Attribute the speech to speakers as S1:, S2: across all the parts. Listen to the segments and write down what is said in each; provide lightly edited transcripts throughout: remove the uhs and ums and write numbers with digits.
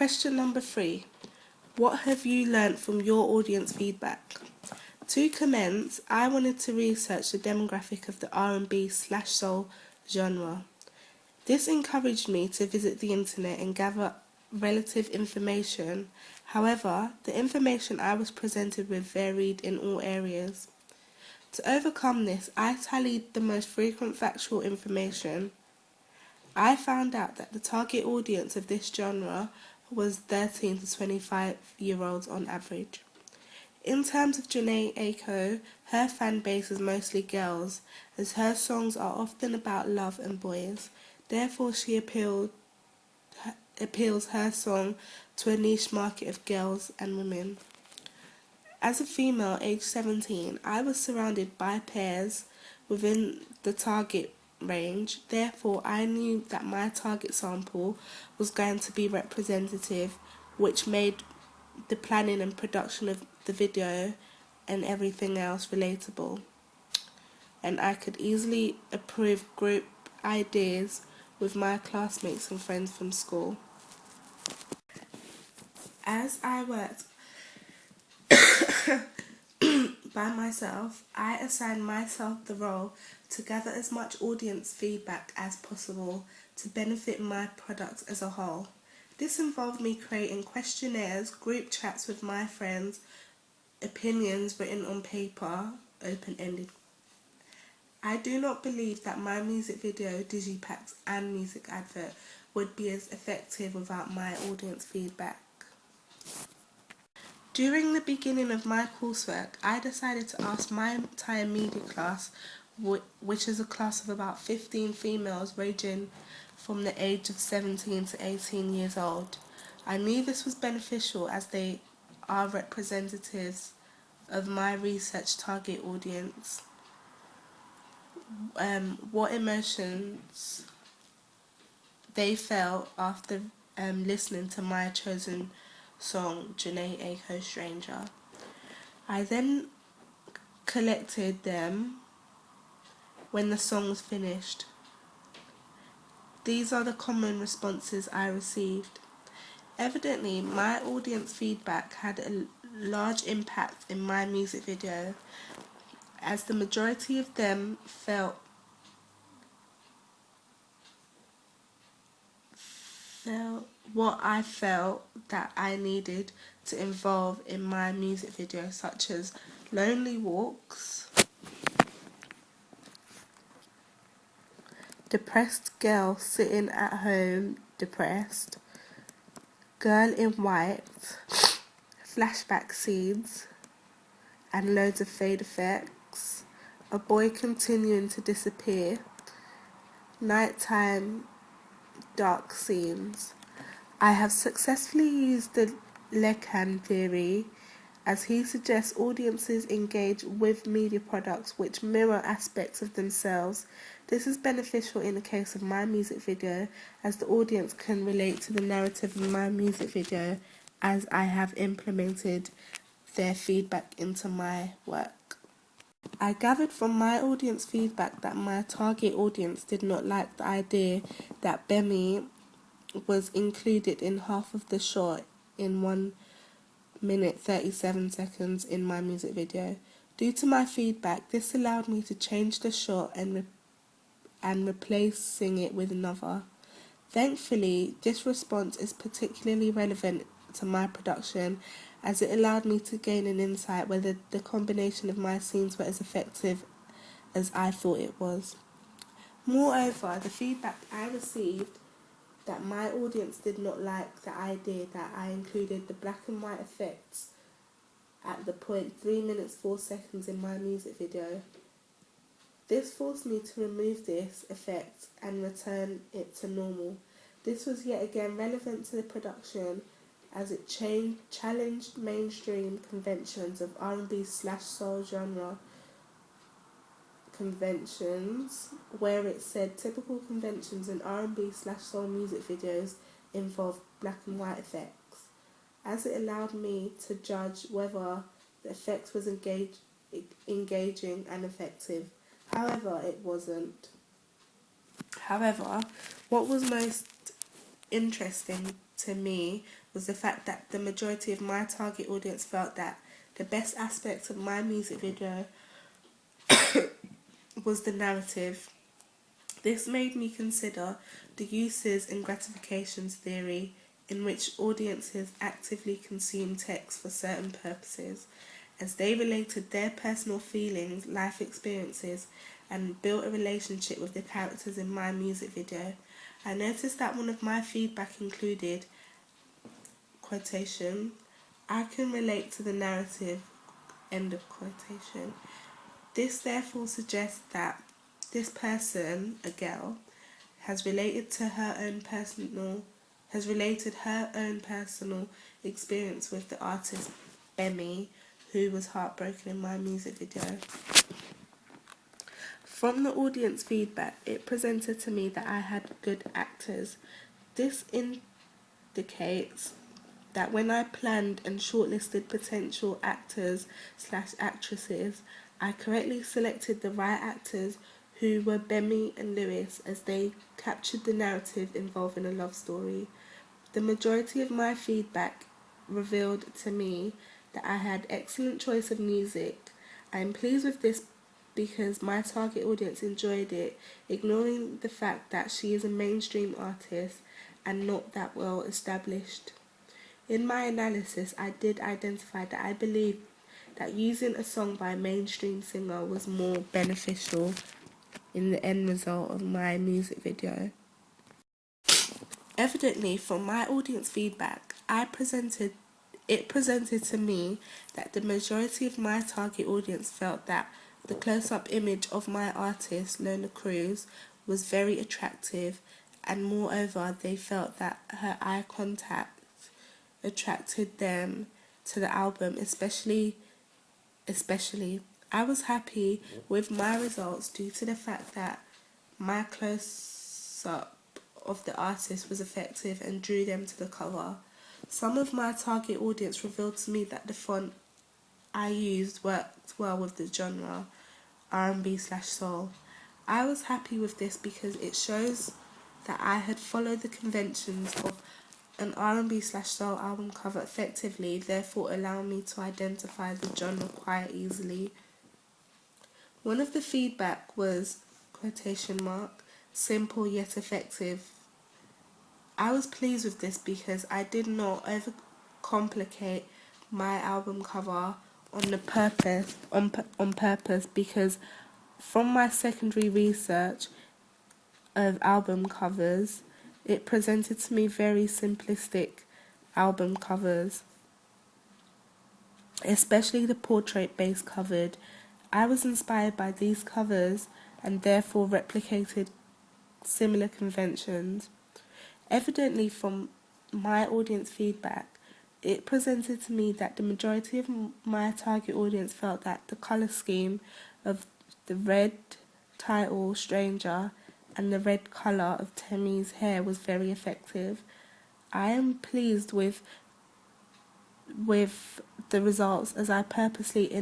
S1: Question number 3. What have you learnt from your audience feedback? To commence, I wanted to research the demographic of the R&B/soul genre. This encouraged me to visit the internet and gather relative information. However, the information I was presented with varied in all areas. To overcome this, I tallied the most frequent factual information. I found out that the target audience of this genre was 13 to 25-year-olds on average. In terms of Jhené Aiko, her fan base is mostly girls, as her songs are often about love and boys. Therefore, she appeals her song to a niche market of girls and women. As a female aged 17, I was surrounded by peers within the target range. Therefore, I knew that my target sample was going to be representative, which made the planning and production of the video and everything else relatable. And I could easily approve group ideas with my classmates and friends from school. As I worked by myself, I assigned myself the role to gather as much audience feedback as possible to benefit my product as a whole. This involved me creating questionnaires, group chats with my friends, opinions written on paper, open-ended. I do not believe that my music video, digipacks and music advert would be as effective without my audience feedback. During the beginning of my coursework, I decided to ask my entire media class, which is a class of about 15 females ranging from the age of 17 to 18 years old. I knew this was beneficial as they are representatives of my research target audience. What emotions they felt after listening to my chosen song, Jhené Aiko Stranger. I then collected them when the song was finished. These are the common responses I received. Evidently, my audience feedback had a large impact in my music video, as the majority of them felt what I felt that I needed to involve in my music video, such as lonely walks, depressed girl sitting at home depressed, girl in white, flashback scenes and loads of fade effects, a boy continuing to disappear, nighttime dark scenes. I have successfully used the Lecan theory, as he suggests audiences engage with media products which mirror aspects of themselves. This is beneficial in the case of my music video, as the audience can relate to the narrative of my music video, as I have implemented their feedback into my work. I gathered from my audience feedback that my target audience did not like the idea that Bemi was included in half of the shot in 1 minute 37 seconds in my music video. Due to my feedback, this allowed me to change the shot and replacing it with another. Thankfully, this response is particularly relevant to my production, as it allowed me to gain an insight whether the combination of my scenes were as effective as I thought it was. Moreover, the feedback I received that my audience did not like the idea that I included the black and white effects at the point 3 minutes 4 seconds in my music video. This forced me to remove this effect and return it to normal. This was yet again relevant to the production, as it challenged mainstream conventions of R&B/soul genre conventions, where it said typical conventions in R&B/soul music videos involve black and white effects, as it allowed me to judge whether the effects was engaging and effective. However, it wasn't. However, what was most interesting to me was the fact that the majority of my target audience felt that the best aspect of my music video was the narrative. This made me consider the uses and gratifications theory, in which audiences actively consume text for certain purposes, as they related their personal feelings, life experiences, and built a relationship with the characters in my music video. I noticed that one of my feedback included, quotation, "I can relate to the narrative," end of quotation. This therefore suggests that this person, a girl, has related her own personal experience with the artist Bemi, who was heartbroken in my music video. From the audience feedback, it presented to me that I had good actors. This indicates that when I planned and shortlisted potential actors/actresses, I correctly selected the right actors, who were Bemi and Lewis, as they captured the narrative involving a love story. The majority of my feedback revealed to me that I had excellent choice of music. I am pleased with this because my target audience enjoyed it, ignoring the fact that she is a mainstream artist and not that well established. In my analysis, I did identify that I believe that using a song by a mainstream singer was more beneficial in the end result of my music video. Evidently, from my audience feedback, it presented to me that the majority of my target audience felt that the close-up image of my artist, Lola Cruz, was very attractive, and moreover, they felt that her eye contact attracted them to the album, especially. I was happy with my results due to the fact that my close-up of the artist was effective and drew them to the cover. Some of my target audience revealed to me that the font I used worked well with the genre, R&B/soul. I was happy with this because it shows that I had followed the conventions of an R&B/soul album cover effectively, therefore allowing me to identify the genre quite easily. One of the feedback was, quotation mark, "simple yet effective." I was pleased with this because I did not overcomplicate my album cover on purpose, because from my secondary research of album covers, it presented to me very simplistic album covers, especially the portrait-based covered. I was inspired by these covers and therefore replicated similar conventions. Evidently, from my audience feedback, it presented to me that the majority of my target audience felt that the colour scheme of the red title "Stranger" and the red colour of Temi's hair was very effective. I am pleased with the results, as I purposely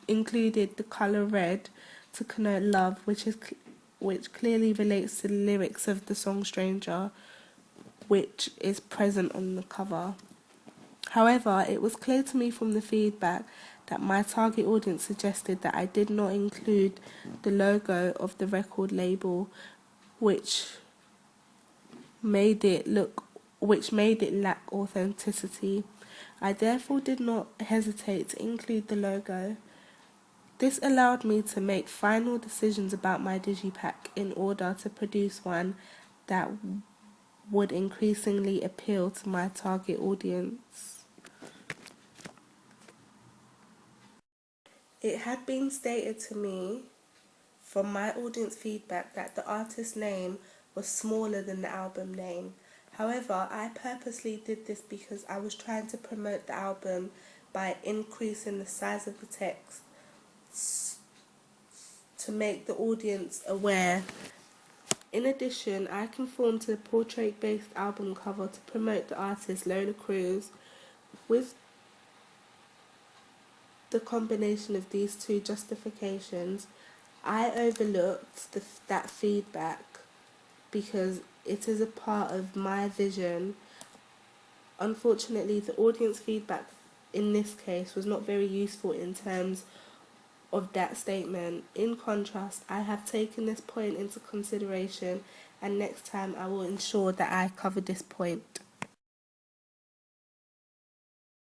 S1: included the colour red to connote love, which clearly relates to the lyrics of the song "Stranger," which is present on the cover. However, it was clear to me from the feedback that my target audience suggested that I did not include the logo of the record label, which made it lack authenticity. I therefore did not hesitate to include the logo. This allowed me to make final decisions about my digipack in order to produce one that would increasingly appeal to my target audience. It had been stated to me from my audience feedback that the artist's name was smaller than the album name. However, I purposely did this because I was trying to promote the album by increasing the size of the text to make the audience aware. In addition, I conformed to the portrait-based album cover to promote the artist Lola Cruz. With the combination of these two justifications, I overlooked that feedback because it is a part of my vision Unfortunately, the audience feedback in this case was not very useful in terms of that statement. In contrast, I have taken this point into consideration, and next time I will ensure that I cover this point.